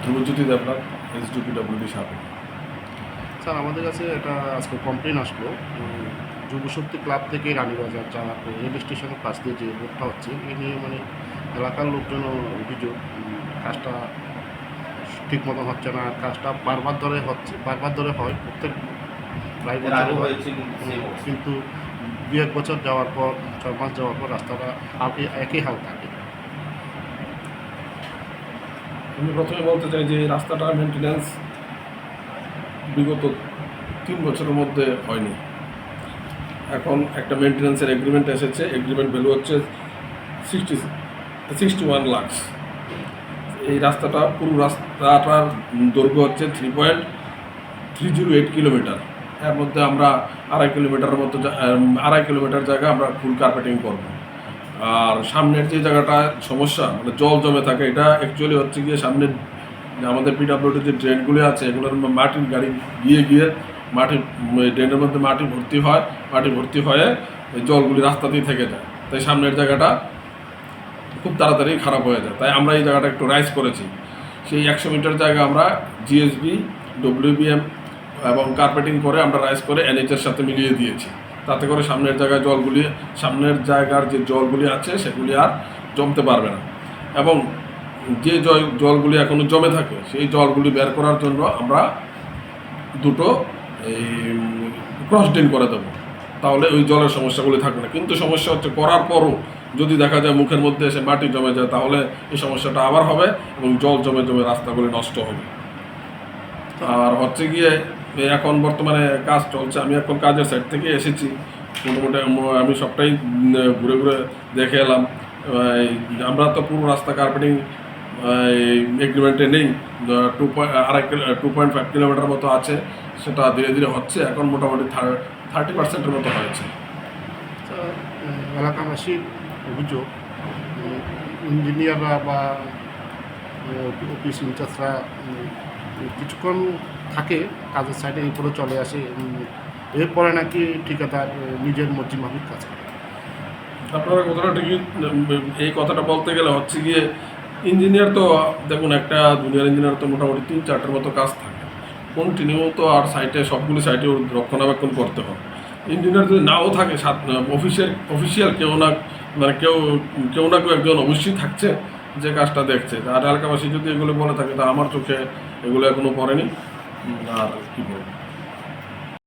Dhrubajyoti Debnath, SDPWD সাবেক। Sir আমাদের কাছে একটা আজকে কমপ্লেন আসলো যুবশক্তি ক্লাব থেকে রানীবাজার যা রেল স্টেশনের পাশ দিয়ে যে রোডটা হচ্ছে এ নিয়ে মানে এলাকার লোকজন অভিযোগ কাজটা ঠিক মতো হচ্ছে না, কাজটা বারবার ধরে হয় প্রত্যেক প্রায় বছর হয়, কিন্তু 2-1 বছর যাওয়ার পর 6 মাস যাওয়ার পর রাস্তাটা একই হাল থাকে। আমি প্রথমে বলতে চাই যে এই রাস্তাটার মেনটেন্যান্স বিগত 3 বছরের মধ্যে হয়নি। এখন একটা মেনটেন্যান্সের এগ্রিমেন্ট এসেছে, এগ্রিমেন্ট ভ্যালু হচ্ছে 61 লাখ। এই রাস্তাটা পুরো রাস্তাটার দৈর্ঘ্য হচ্ছে 3.308 কিলোমিটার। এর মধ্যে আমরা 2.5 কিলোমিটার জায়গা আমরা ফুল কার্পেটিং করব। আর সামনের যে জায়গাটা সমস্যা মানে জল জমে থাকে, এটা অ্যাকচুয়ালি হচ্ছে গিয়ে সামনের আমাদের PWD যে ড্রেনগুলি আছে এগুলোর মাটির গাড়ি গিয়ে ড্রেনের মধ্যে মাটি ভর্তি হয়ে এই জলগুলি রাস্তাতেই থেকে যায়, তাই সামনের জায়গাটা খুব তাড়াতাড়ি খারাপ হয়ে যায়। তাই আমরা এই জায়গাটা একটু রাইজ করেছি। সেই 100 মিটার জায়গা আমরা GSB, WBM এবং কার্পেটিং করে আমরা রাইজ করে NH-এর সাথে মিলিয়ে দিয়েছি। তাতে করে সামনের জায়গার যে জলগুলি আছে সেগুলি আর জমতে পারবে না, এবং যে জলগুলি এখনও জমে থাকে সেই জলগুলি বের করার জন্য আমরা দুটো এই ক্রস ড্রেন করে দেবো, তাহলে ওই জলের সমস্যাগুলি থাকবে না। কিন্তু সমস্যা হচ্ছে করার পরও যদি দেখা যায় মুখের মধ্যে এসে মাটি জমে যায়, তাহলে এই সমস্যাটা আবার হবে এবং জল জমে রাস্তাগুলি নষ্ট হবে। আর হচ্ছে গিয়ে এখন বর্তমানে কাজ চলছে, আমি এখন কাজের সাইড থেকে এসেছি, মোটামুটি আমি সবটাই ঘুরে দেখে এলাম। আমরা তো পুরো রাস্তা কার্পেটিং এগ্রিমেন্টে নেই, 2.5 কিলোমিটার মতো আছে, সেটা ধীরে ধীরে হচ্ছে। এখন মোটামুটি 30% মতো হয়েছে। এলাকাবাসীর অভিযোগ ইঞ্জিনিয়াররা বা অফিস ইনচার্জরা কিছুক্ষণ থাকে কাজের সাইডে, এরপরে চলে আসে, এরপরে নাকি ঠিকাদার নিজের মর্জি মাফিক কাজ করে। আপনারা কথাটা ঠিকই, এই কথাটা বলতে গেলে হচ্ছে গিয়ে ইঞ্জিনিয়ার তো দেখুন, একটা জুনিয়র ইঞ্জিনিয়ার তো মোটামুটি 3-4টার মতো কাজ থাকে কন্টিনিউ, তো আর সবগুলি সাইটে রক্ষণাবেক্ষণ করতে হয়। ইঞ্জিনিয়ার যদি নাও থাকে, অফিসিয়াল কেউ না কেউ একজন অবশ্যই থাকছে যে কাজটা দেখছে। আর এলাকাবাসী যদি এগুলো বলে থাকে, তা আমার চোখে এগুলো এখনও পড়েনি। আর কী বলবো।